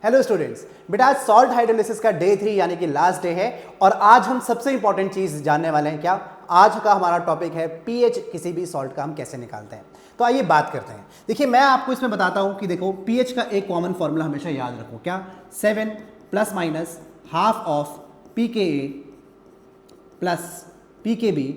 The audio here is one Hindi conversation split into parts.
हेलो स्टूडेंट्स, बेटा आज सॉल्ट हाइड्रोलिसिस का डे 3 यानी कि लास्ट डे है और आज हम सबसे इंपॉर्टेंट चीज जानने वाले हैं। क्या आज का हमारा टॉपिक है पीएच किसी भी सॉल्ट का हम कैसे निकालते हैं। तो आइए बात करते हैं। देखिए मैं आपको इसमें बताता हूं कि देखो पीएच का एक कॉमन फॉर्मूला हमेशा याद रखो। क्या 7 plus minus half of pKa plus pKb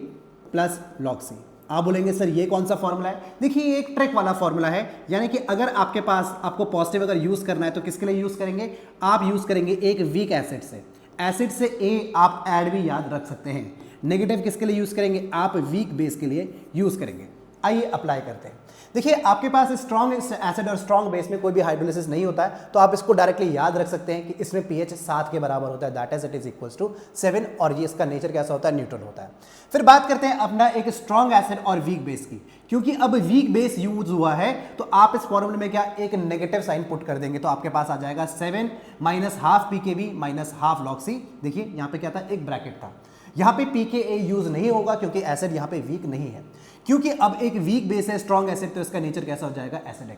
plus log C। आप बोलेंगे सर ये कौन सा फॉर्मूला है? देखिए ये एक ट्रिक वाला फॉर्मूला है, यानी कि अगर आपके पास आपको पॉजिटिव अगर यूज करना है तो किसके लिए यूज करेंगे? आप यूज करेंगे एक वीक एसिड से। एसिड से ए आप ऐड भी याद रख सकते हैं। नेगेटिव किसके लिए यूज करेंगे? आप वीक बेस के लिए यूज करेंगे। आइए अप्लाई करते हैं। देखिए आपके पास स्ट्रॉन्ग एसिड और स्ट्रॉन्ग बेस में कोई भी हाइड्रोलिसिस नहीं होता है, तो आप इसको डायरेक्टली याद रख सकते हैं कि इसमें पीएच 7 के बराबर होता है, that is it is equals to 7, और ये इसका नेचर कैसा होता है? न्यूट्रल होता है। फिर बात करते हैं अपना एक स्ट्रॉन्ग एसिड और वीक बेस की। क्योंकि अब वीक बेस यूज हुआ है तो आप इस फॉर्मूले में क्या एक नेगेटिव साइन पुट कर देंगे, तो आपके पास आ जाएगा 7 minus half pKb minus half log C। देखिए यहाँ पे क्या था? एक ब्रैकेट था। यहाँ पे pKa यूज नहीं होगा क्योंकि एसिड यहाँ पे वीक नहीं है। क्योंकि अब एक वीक बेस है स्ट्रॉन्ग एसिड, तो इसका नेचर कैसा हो जाएगा? एसिडिक।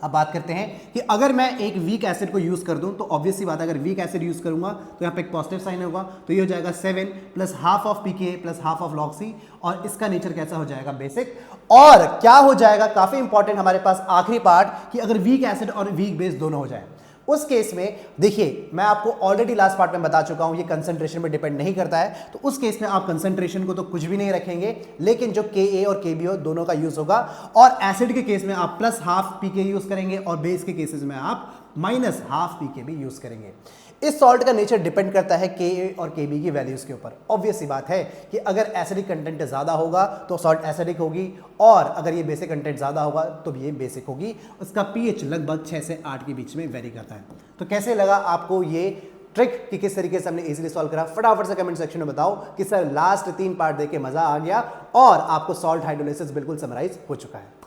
अब बात करते हैं कि अगर मैं एक वीक एसिड को यूज कर दूं तो ऑब्वियस सी बात है, अगर वीक एसिड यूज करूंगा तो यहाँ पे एक पॉजिटिव साइन होगा, तो ये हो जाएगा 7 plus half of pKa plus half of log C, और इसका नेचर कैसा हो जाएगा? बेसिक। और क्या हो जाएगा? काफी इंपॉर्टेंट हमारे पास आखिरी पार्ट कि अगर वीक एसिड और वीक बेस दोनों हो जाए उस केस में, देखिए मैं आपको ऑलरेडी लास्ट पार्ट में बता चुका हूं ये कंसंट्रेशन पे डिपेंड नहीं करता है, तो उस केस में आप कंसंट्रेशन को तो कुछ भी नहीं रखेंगे, लेकिन जो Ka और Kb दोनों का यूज होगा। और एसिड के केस में आप प्लस हाफ pK यूज करेंगे और बेस के केसेस में आप माइनस हाफ pKb यूज करेंगे। इस सॉल्ट का नेचर डिपेंड करता है Ka और Kb की वैल्यूज के ऊपर। ऑब्वियस सी बात है कि अगर एसिडिक कंटेंट ज्यादा होगा तो सॉल्ट एसिडिक होगी, और अगर ये बेसिक कंटेंट ज्यादा होगा तो ये बेसिक होगी। उसका पीएच लगभग 6 से 8 के बीच में वेरी करता है। तो कैसे लगा आपको ये ट्रिक कि किस तरीके से हमने इजीली सॉल्व करा? फटाफट से कमेंट सेक्शन में बताओ कि सर लास्ट 3 पार्ट देके मजा आ गया और आपको सॉल्ट हाइड्रोलिसिस बिल्कुल समराइज हो चुका है।